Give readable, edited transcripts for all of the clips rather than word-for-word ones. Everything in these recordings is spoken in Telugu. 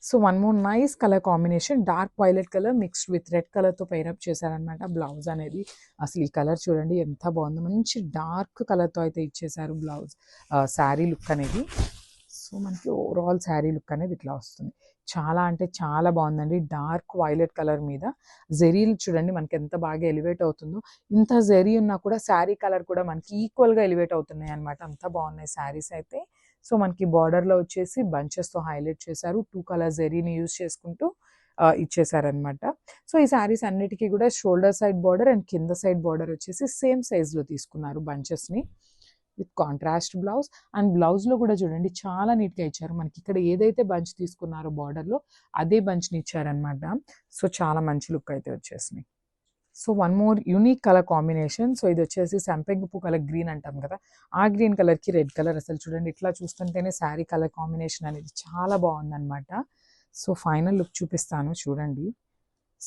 So one more nice colour combination, dark violet colour mixed with red కలర్తో పైరప్ చేశారనమాట. బ్లౌజ్ అనేది అసలు ఈ కలర్ చూడండి ఎంత బాగుందో, మంచి డార్క్ కలర్తో అయితే ఇచ్చేసారు బ్లౌజ్ శారీ లుక్ అనేది. సో మనకి ఓవరాల్ శారీ లుక్ అనేది ఇట్లా వస్తుంది. చాలా అంటే చాలా బాగుందండి. డార్క్ వైలెట్ కలర్ మీద జెరీలు చూడండి మనకి ఎంత బాగా ఎలివేట్ అవుతుందో. ఇంత జెరీ ఉన్నా కూడా శారీ కలర్ కూడా మనకి ఈక్వల్గా ఎలివేట్ అవుతున్నాయి అనమాట. అంత బాగున్నాయి శారీస్ అయితే. సో మనకి బార్డర్లో వచ్చేసి బంచెస్తో హైలైట్ చేశారు. 2 కలర్ జెరీని యూజ్ చేసుకుంటూ ఇచ్చేసారనమాట. సో ఈ శారీస్ అన్నిటికీ కూడా షోల్డర్ సైడ్ బార్డర్ అండ్ కింద సైడ్ బార్డర్ వచ్చేసి సేమ్ సైజ్లో తీసుకున్నారు బంచెస్ని విత్ కాంట్రాస్ట్ బ్లౌజ్. అండ్ బ్లౌజ్లో కూడా చూడండి చాలా నీట్గా ఇచ్చారు. మనకి ఇక్కడ ఏదైతే బంచ్ తీసుకున్నారో బార్డర్లో అదే బంచ్ని ఇచ్చారనమాట. సో చాలా మంచి లుక్ అయితే వచ్చేసినాయి. So one more unique colour combination. So ఇది వచ్చేసి సంపెంగ పూ కలర్ గ్రీన్ అంటాం కదా, ఆ గ్రీన్ కలర్కి రెడ్ కలర్. అసలు చూడండి ఇట్లా చూస్తుంటేనే శారీ కలర్ కాంబినేషన్ అనేది చాలా బాగుందన్నమాట. సో ఫైనల్ లుక్ చూపిస్తాను చూడండి.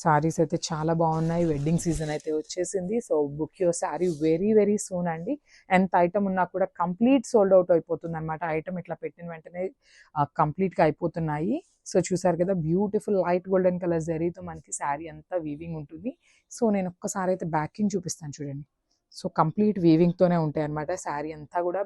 శారీస్ అయితే చాలా బాగున్నాయి. వెడ్డింగ్ సీజన్ అయితే వచ్చేసింది. So book your sari very very soon అండి. ఎంత ఐటమ్ ఉన్నా కూడా కంప్లీట్ సోల్డ్ అవుట్ అయిపోతుంది అనమాట. ఐటమ్ ఇట్లా పెట్టిన వెంటనే కంప్లీట్గా అయిపోతున్నాయి. సో చూసారు కదా, బ్యూటిఫుల్ లైట్ గోల్డెన్ కలర్ జరీతో మనకి శారీ అంతా వీవింగ్ ఉంటుంది. సో నేను ఒక్కసారి అయితే బ్యాకింగ్ చూపిస్తాను చూడండి. సో కంప్లీట్ వీవింగ్తోనే ఉంటాయి అనమాట. శారీ అంతా కూడా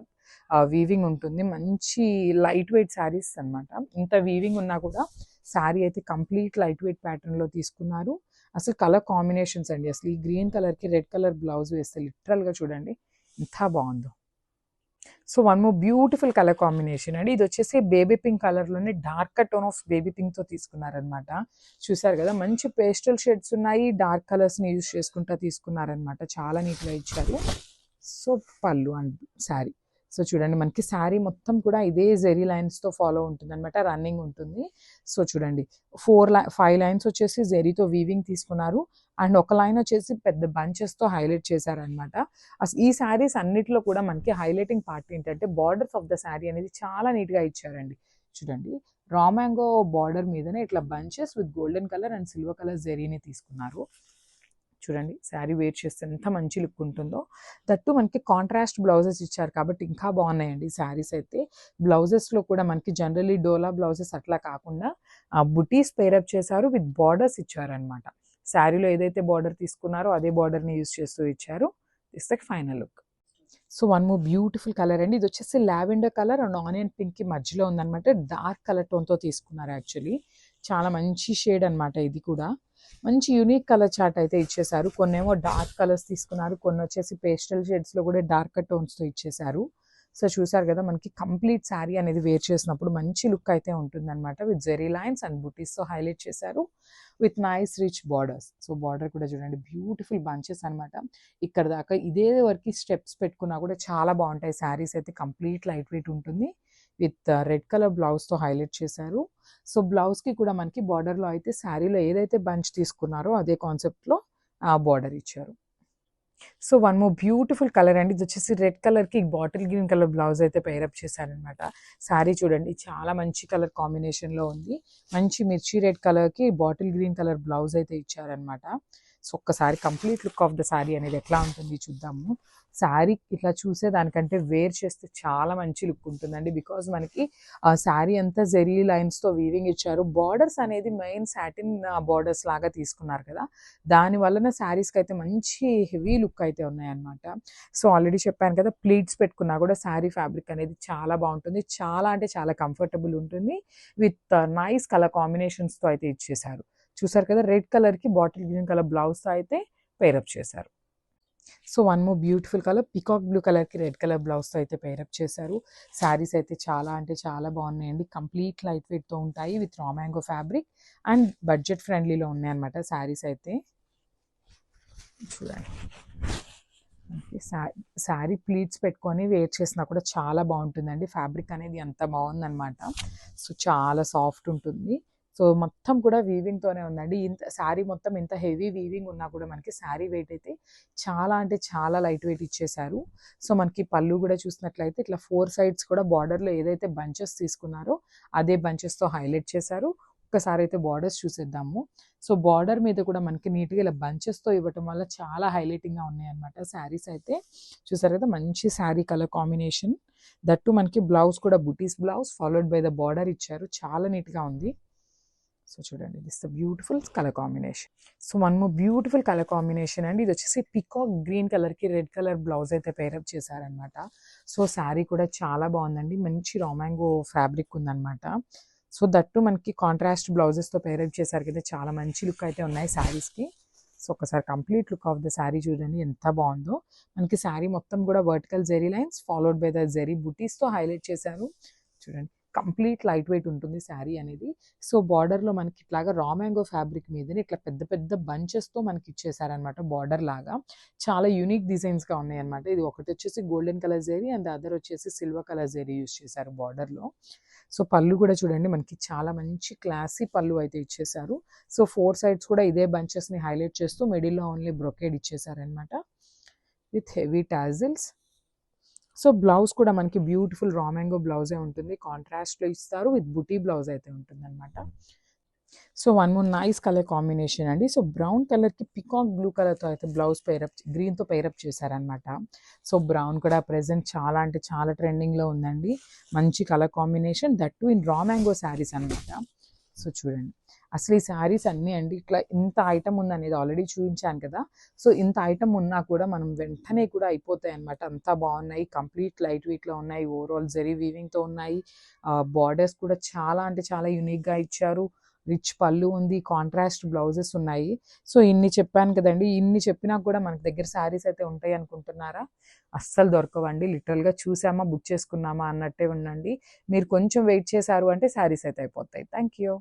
వీవింగ్ ఉంటుంది. మంచి లైట్ వెయిట్ శారీస్ అనమాట. ఇంత వీవింగ్ ఉన్నా కూడా శారీ అయితే కంప్లీట్ లైట్ వెయిట్ ప్యాటర్న్లో తీసుకున్నారు. అసలు కలర్ కాంబినేషన్స్ అండి, అసలు ఈ గ్రీన్ కలర్కి రెడ్ కలర్ బ్లౌజ్ వేస్తే లిటరల్గా చూడండి ఎంత బాగుందో. So one more beautiful colour combination అండి. ఇది వచ్చేసి బేబీ పింక్ కలర్లోనే డార్క్ టోన్ ఆఫ్ బేబీ పింక్తో తీసుకున్నారనమాట. చూసారు కదా, మంచి పేస్టల్ షేడ్స్ ఉన్నాయి. డార్క్ కలర్స్ని యూజ్ చేసుకుంటా తీసుకున్నారనమాట. చాలా నీట్గా ఇచ్చారు. సో పళ్ళు అండ్ శారీ. సో చూడండి మనకి శారీ మొత్తం కూడా ఇదే జెరీ లైన్స్తో ఫాలో ఉంటుంది అనమాట. రన్నింగ్ ఉంటుంది. సో చూడండి 5 లైన్స్ వచ్చేసి జెరీతో వీవింగ్ తీసుకున్నారు. అండ్ ఒక లైన్ వచ్చేసి పెద్ద బంచెస్తో హైలైట్ చేశారనమాట. అసలు ఈ శారీస్ అన్నిటిలో కూడా మనకి హైలైటింగ్ పార్ట్ ఏంటంటే బార్డర్స్ ఆఫ్ ద శారీ అనేది చాలా నీట్గా ఇచ్చారండి. చూడండి రా మ్యాంగో బార్డర్ మీదనే ఇట్లా bunches with golden colour and silver colour జెరీని తీసుకున్నారు. చూడండి శారీ వేర్ చేస్తే ఎంత మంచి లుక్ ఉంటుందో. దట్టు మనకి కాంట్రాస్ట్ బ్లౌజెస్ ఇచ్చారు కాబట్టి ఇంకా బాగున్నాయండి శారీస్ అయితే. బ్లౌజెస్లో కూడా మనకి జనరలీ డోలా బ్లౌజెస్ అట్లా కాకుండా బుటీస్ పేరప్ చేశారు విత్ బార్డర్స్ ఇచ్చారనమాట. శారీలో ఏదైతే బార్డర్ తీసుకున్నారో అదే బార్డర్ని యూజ్ చేస్తూ ఇచ్చారు. This the final look. So one more beautiful colour అండి. ఇది వచ్చేసి లావెండర్ కలర్ అండ్ ఆనియన్ పింక్కి మధ్యలో ఉందన్నమాట. డార్క్ కలర్ టోన్తో తీసుకున్నారు. యాక్చువల్లీ చాలా మంచి షేడ్ అనమాట. ఇది కూడా మంచి యూనిక్ కలర్ చార్ట్ అయితే ఇచ్చేసారు. కొన్ని ఏమో డార్క్ కలర్స్ తీసుకున్నారు, కొన్ని వచ్చేసి పేస్టల్ షేడ్స్లో కూడా డార్కర్ టోన్స్తో ఇచ్చేసారు. సో చూసారు కదా, మనకి కంప్లీట్ శారీ అనేది వేర్ చేసినప్పుడు మంచి లుక్ అయితే ఉంటుందన్నమాట. విత్ జెరీ లైన్స్ అండ్ బుటీస్తో హైలైట్ చేశారు with nice rich borders. So border కూడా చూడండి బ్యూటిఫుల్ బంచెస్ అనమాట. ఇక్కడ దాకా ఇదే వరకు స్టెప్స్ పెట్టుకున్నా కూడా చాలా బాగుంటాయి. శారీస్ అయితే కంప్లీట్ లైట్ వెయిట్ ఉంటుంది. విత్ రెడ్ కలర్ బ్లౌజ్తో హైలైట్ చేశారు. సో బ్లౌజ్కి కూడా మనకి బార్డర్లో అయితే శారీలో ఏదైతే బంచ్ తీసుకున్నారో అదే కాన్సెప్ట్లో ఆ బార్డర్ ఇచ్చారు. So one more beautiful colour అండి. ఇది వచ్చేసి రెడ్ కలర్కి బాటిల్ గ్రీన్ కలర్ బ్లౌజ్ అయితే పేరప్ చేశారనమాట. శారీ చూడండి చాలా మంచి కలర్ కాంబినేషన్లో ఉంది. మంచి మిర్చి రెడ్ కలర్కి బాటిల్ గ్రీన్ కలర్ బ్లౌజ్ అయితే ఇచ్చారనమాట. సో ఒక్కసారి complete look of the sari అనేది ఎట్లా ఉంటుంది చూద్దాము. శారీ ఇట్లా చూసేదానికంటే వేర్ చేస్తే చాలా మంచి లుక్ ఉంటుందండి. బికాజ్ మనకి శారీ అంతా జెరీ లైన్స్తో వీవింగ్ ఇచ్చారు. బార్డర్స్ అనేది మెయిన్ సాటిన్ బార్డర్స్ లాగా తీసుకున్నారు కదా, దాని వలన శారీస్కి అయితే మంచి హెవీ లుక్ అయితే ఉన్నాయన్నమాట. సో ఆల్రెడీ చెప్పాను కదా, ప్లీట్స్ పెట్టుకున్నా కూడా శారీ ఫ్యాబ్రిక్ అనేది చాలా బాగుంటుంది. చాలా అంటే చాలా కంఫర్టబుల్ ఉంటుంది. విత్ నైస్ కలర్ కాంబినేషన్స్తో అయితే ఇచ్చేసారు. చూసారు కదా, రెడ్ కలర్కి బాటిల్ గ్రీన్ కలర్ బ్లౌజ్తో అయితే పేరప్ చేశారు. So one more beautiful colour peacock blue కలర్కి రెడ్ కలర్ బ్లౌజ్తో అయితే పేరప్ చేశారు. శారీస్ అయితే చాలా అంటే చాలా బాగున్నాయండి. కంప్లీట్ లైట్ వెయిట్తో ఉంటాయి with raw mango fabric and budget ఫ్రెండ్లీలో ఉన్నాయన్నమాట శారీస్ అయితే. చూడండి శారీ ప్లీట్స్ పెట్టుకొని వేర్ చేసినా కూడా చాలా బాగుంటుందండి. ఫ్యాబ్రిక్ అనేది ఎంత బాగుందన్నమాట. సో చాలా సాఫ్ట్ ఉంటుంది. సో మొత్తం కూడా వీవింగ్తోనే ఉందండి. ఇంత శారీ మొత్తం ఇంత హెవీ వీవింగ్ ఉన్నా కూడా మనకి శారీ వెయిట్ అయితే చాలా అంటే చాలా లైట్ వెయిట్ ఇచ్చేసారు. సో మనకి పళ్ళు కూడా చూసినట్లయితే ఇట్లా 4 సైడ్స్ కూడా బార్డర్లో ఏదైతే బంచెస్ తీసుకున్నారో అదే బంచెస్తో హైలైట్ చేశారు. ఒక్కసారి అయితే బార్డర్స్ చూసేద్దాము. సో బార్డర్ మీద కూడా మనకి నీట్గా ఇలా బంచెస్తో ఇవ్వటం వల్ల చాలా హైలైటింగ్గా ఉన్నాయన్నమాట శారీస్ అయితే. చూసారు కదా, మంచి శారీ కలర్ కాంబినేషన్. దట్టు మనకి బ్లౌజ్ కూడా బుటీస్ blouse followed by the border ఇచ్చారు. చాలా నీట్గా ఉంది. సో చూడండి this beautiful colour combination. So one more beautiful colour combination అండి. ఇది వచ్చేసి పికాక్ గ్రీన్ కలర్కి రెడ్ కలర్ బ్లౌజ్ అయితే పేరప్ చేశారనమాట. సో శారీ కూడా చాలా బాగుందండి, మంచి రామాంగో ఫ్యాబ్రిక్ ఉందన్నమాట. సో దట్టు మనకి కాంట్రాస్ట్ బ్లౌజెస్తో పేరప్ చేశారు కదా, చాలా మంచి లుక్ అయితే ఉన్నాయి శారీస్కి. సో ఒకసారి complete look of the sari చూడండి ఎంత బాగుందో. మనకి శారీ మొత్తం కూడా vertical zari lines followed by the zari బుటీస్తో హైలైట్ చేశారు. చూడండి కంప్లీట్ లైట్ వెయిట్ ఉంటుంది శారీ అనేది. సో బార్డర్లో మనకి ఇట్లాగా రా మ్యాంగో ఫ్యాబ్రిక్ మీదనే ఇట్లా పెద్ద పెద్ద బంచెస్తో మనకి ఇచ్చేసారనమాట బార్డర్ లాగా. చాలా యూనిక్ డిజైన్స్గా ఉన్నాయి అనమాట. ఇది ఒకటి వచ్చేసి golden colour zari and other వచ్చేసి సిల్వర్ కలర్ జెరీ యూస్ చేశారు బార్డర్లో. సో పళ్ళు కూడా చూడండి మనకి చాలా మంచి క్లాసీ పళ్ళు అయితే ఇచ్చేసారు. సో 4 సైడ్స్ కూడా ఇదే బంచెస్ని హైలైట్ చేస్తూ మిడిల్లో ఓన్లీ బ్రొకేడ్ ఇచ్చేసారనమాట with heavy tassels. So blouse కూడా మనకి బ్యూటిఫుల్ రా మ్యాంగో బ్లౌజే ఉంటుంది, కాంట్రాస్ట్లో ఇస్తారు విత్ బుటీ బ్లౌజ్ అయితే ఉంటుంది అనమాట. So one more nice colour combination అండి. సో బ్రౌన్ కలర్కి పికాక్ బ్లూ కలర్తో అయితే బ్లౌజ్ పేరప్ గ్రీన్తో పేరప్ చేశారనమాట. సో బ్రౌన్ కూడా ప్రెజెంట్ చాలా అంటే చాలా ట్రెండింగ్లో ఉందండి. మంచి colour combination, that in raw mango saris అనమాట. సో చూడండి అసలు ఈ శారీస్ అన్నీ అండి ఇట్లా ఇంత ఐటమ్ ఉందనేది ఆల్రెడీ చూపించాను కదా. సో ఇంత ఐటమ్ ఉన్నా కూడా మనం వెంటనే కూడా అయిపోతాయి అనమాట. అంతా బాగున్నాయి, కంప్లీట్ లైట్ వెయిట్లో ఉన్నాయి, ఓవరాల్ జెరీ వీవింగ్తో ఉన్నాయి. బార్డర్స్ కూడా చాలా అంటే చాలా యూనిక్గా ఇచ్చారు. రిచ్ పళ్ళు ఉంది, కాంట్రాస్ట్ బ్లౌజెస్ ఉన్నాయి. సో ఇన్ని చెప్పాను కదండి, ఇన్ని చెప్పినా కూడా మనకి దగ్గర శారీస్ అయితే ఉంటాయి అనుకుంటున్నారా? అస్సలు దొరకవండి. లిటరల్గా చూసామా బుక్ చేసుకున్నామా అన్నట్టే ఉండండి. మీరు కొంచెం వెయిట్ చేశారు అంటే శారీస్ అయితే అయిపోతాయి. Thank you.